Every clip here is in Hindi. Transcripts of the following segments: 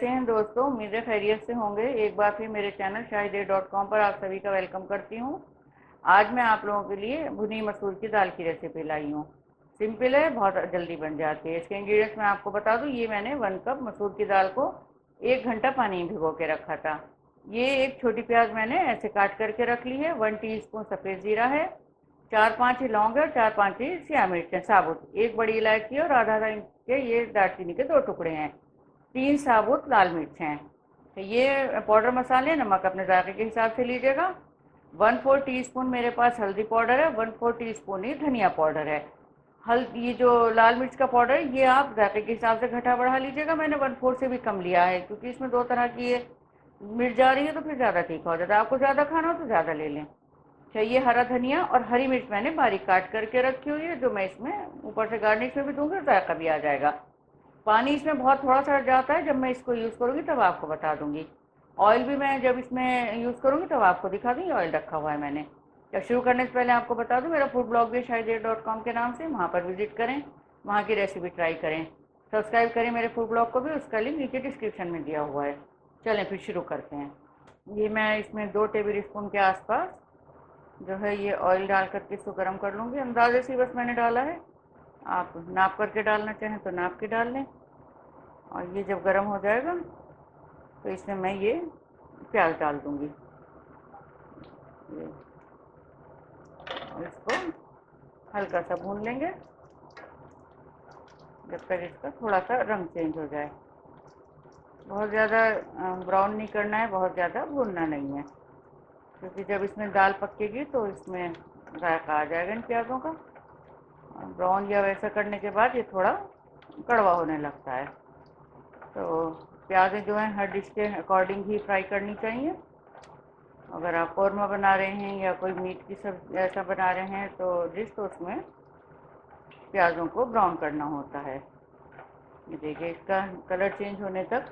कैसे हैं दोस्तों। उम्मीद है खैरियत से होंगे। एक बार फिर मेरे चैनल शाहिदे.com पर आप सभी का वेलकम करती हूँ। आज मैं आप लोगों के लिए भुनी मसूर की दाल की रेसिपी लाई हूँ। सिंपल है, बहुत जल्दी बन जाती है। इसके इंग्रेडिएंट्स मैं आपको बता दूँ। ये मैंने 1 कप मसूर की दाल को 1 घंटा पानी में भिगो के रखा था। ये एक छोटी प्याज मैंने ऐसे काट करके रख ली है। 1 टीस्पून सफ़ेद ज़ीरा है, 4-5 ही लौंग है और 4-5 ही सिया मिर्च है साबुत, एक बड़ी इलायची और आधा इंच के ये दालचीनी के 2 टुकड़े हैं, 3 साबुत लाल मिर्च हैं। तो ये पाउडर मसाले, नमक अपने जायके के हिसाब से लीजिएगा। 1/4 टीस्पून मेरे पास हल्दी पाउडर है, 1/4 टीस्पून ही धनिया पाउडर है। ये जो लाल मिर्च का पाउडर है ये आप जायके के हिसाब से घटा बढ़ा लीजिएगा। मैंने 1/4 से भी कम लिया है क्योंकि इसमें 2 तरह की ये मिर्च जा रही है, तो फिर ज़्यादा तीखा हो जाता है। आपको ज़्यादा खाना हो तो ज़्यादा ले लें। चाहिए हरा धनिया और हरी मिर्च मैंने बारीक काट करके रखी हुई है, जो मैं इसमें ऊपर से गार्निश में भी दूंगी और जायका भी आ जाएगा। पानी इसमें बहुत थोड़ा सा जाता है, जब मैं इसको यूज़ करूँगी तब आपको बता दूंगी। ऑयल भी मैं जब इसमें यूज़ करूँगी तब आपको दिखा दूँगी। ऑयल रखा हुआ है मैंने। जब शुरू करने से पहले आपको बता दूँ, मेरा फूड ब्लॉग भी शाहिदे.com के नाम से, वहाँ पर विजिट करें, वहाँ की रेसिपी ट्राई करें। सब्सक्राइब करें मेरे फूड ब्लॉग को भी, उसका लिंक नीचे डिस्क्रिप्शन में दिया हुआ है। चलें फिर शुरू करते हैं। ये मैं इसमें 2 टेबल स्पून के आसपास जो है ये ऑयल डाल करके इसको गर्म कर लूँगी। अंदाजे से बस मैंने डाला है, आप नाप करके डालना चाहें तो नाप के डाल लें। और ये जब गर्म हो जाएगा तो इसमें मैं ये प्याज डाल दूँगी। इसको हल्का सा भून लेंगे जब तक इसका थोड़ा सा रंग चेंज हो जाए। बहुत ज़्यादा ब्राउन नहीं करना है, बहुत ज़्यादा भूनना नहीं है, क्योंकि जब इसमें दाल पकेगी तो इसमें जायका आ जाएगा इन प्याज़ों का। ब्राउन या वैसा करने के बाद ये थोड़ा कड़वा होने लगता है। तो प्याज़ें जो हैं हर डिश के अकॉर्डिंग ही फ्राई करनी चाहिए। अगर आप कौरमा बना रहे हैं या कोई मीट की सब्जी ऐसा बना रहे हैं तो डिश, तो उसमें प्याज़ों को ब्राउन करना होता है। ये देखिए, इसका कलर चेंज होने तक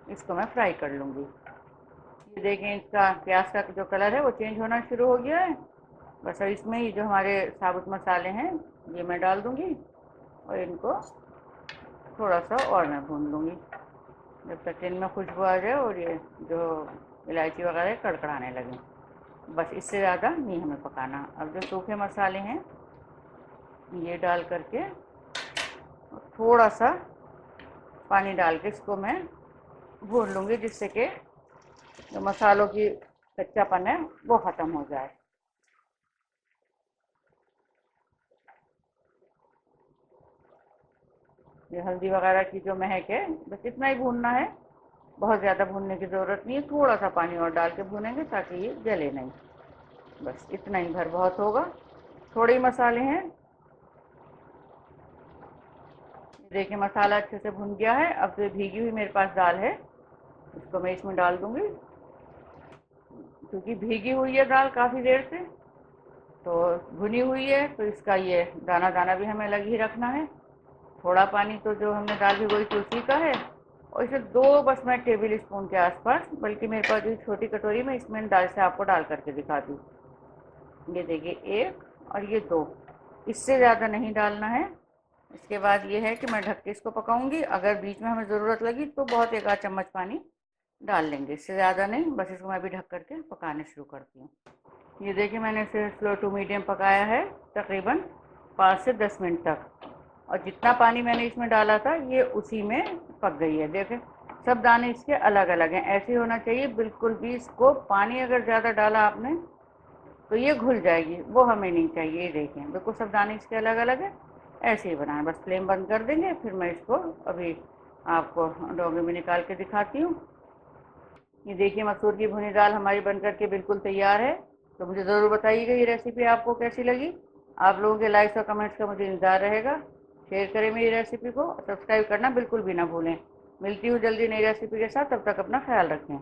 इसको मैं फ्राई कर लूँगी। ये देखें, इसका प्याज का जो कलर है वो चेंज होना शुरू हो गया है। बस अब इसमें ही जो हमारे साबुत मसाले हैं ये मैं डाल दूँगी और इनको थोड़ा सा और मैं भून लूँगी जब तक इनमें खुशबू आ जाए और ये जो इलायची वगैरह कड़कड़ाने लगे। बस इससे ज़्यादा नहीं हमें पकाना। अब जो सूखे मसाले हैं ये डाल करके थोड़ा सा पानी डाल के इसको मैं भून लूँगी, जिससे कि जो मसालों की कच्चापन है वो ख़त्म हो जाए। ये हल्दी वगैरह की जो महक है, बस इतना ही भूनना है। बहुत ज़्यादा भूनने की ज़रूरत नहीं है, थोड़ा सा पानी और डाल के भूनेंगे ताकि ये जले नहीं। बस इतना ही भर बहुत होगा। थोड़े ही मसाले हैं। देखिए, मसाला अच्छे से भुन गया है। अब जो भीगी हुई मेरे पास दाल है इसको मैं इसमें डाल दूंगी। क्योंकि भीगी हुई है दाल काफ़ी देर से, तो भुनी हुई है, तो इसका ये दाना दाना भी हमें लग ही रखना है। थोड़ा पानी तो जो हमने दाल भिगोई थी उसी का है। और इसे 2 बस मैं टेबल स्पून के आसपास, बल्कि मेरे पास जो छोटी कटोरी में, इसमें दाल से आपको डाल करके दिखा दूँ। ये देखिए, 1 और ये 2, इससे ज़्यादा नहीं डालना है। इसके बाद ये है कि मैं ढक के इसको पकाऊंगी। अगर बीच में हमें ज़रूरत लगी तो बहुत 1 आध चम्मच पानी डाल लेंगे, इससे ज़्यादा नहीं। बस इसको मैं अभी ढक करके पकाने शुरू करती हूँ। ये देखिए, मैंने इसे स्लो टू मीडियम पकाया है तकरीबन 5 से 10 मिनट तक। और जितना पानी मैंने इसमें डाला था ये उसी में पक गई है। देखें, सब दाने इसके अलग अलग हैं। ऐसे होना चाहिए बिल्कुल भी। इसको पानी अगर ज़्यादा डाला आपने तो ये घुल जाएगी, वो हमें नहीं चाहिए। ये देखें, बिल्कुल सब दाने इसके अलग अलग हैं। ऐसे ही बनाना। बस फ्लेम बंद कर देंगे। फिर मैं इसको अभी आपको डोंगे में निकाल के दिखाती हूँ। ये देखिए, मसूर की भुनी दाल हमारी बनकर के बिल्कुल तैयार है। तो मुझे ज़रूर बताइएगा ये रेसिपी आपको कैसी लगी। आप लोगों के लाइक्स और कमेंट्स का मुझे इंतज़ार रहेगा। शेयर करें मेरी रेसिपी को, सब्सक्राइब करना बिल्कुल भी ना भूलें। मिलती हूँ जल्दी नई रेसिपी के साथ, तब तक अपना ख्याल रखें।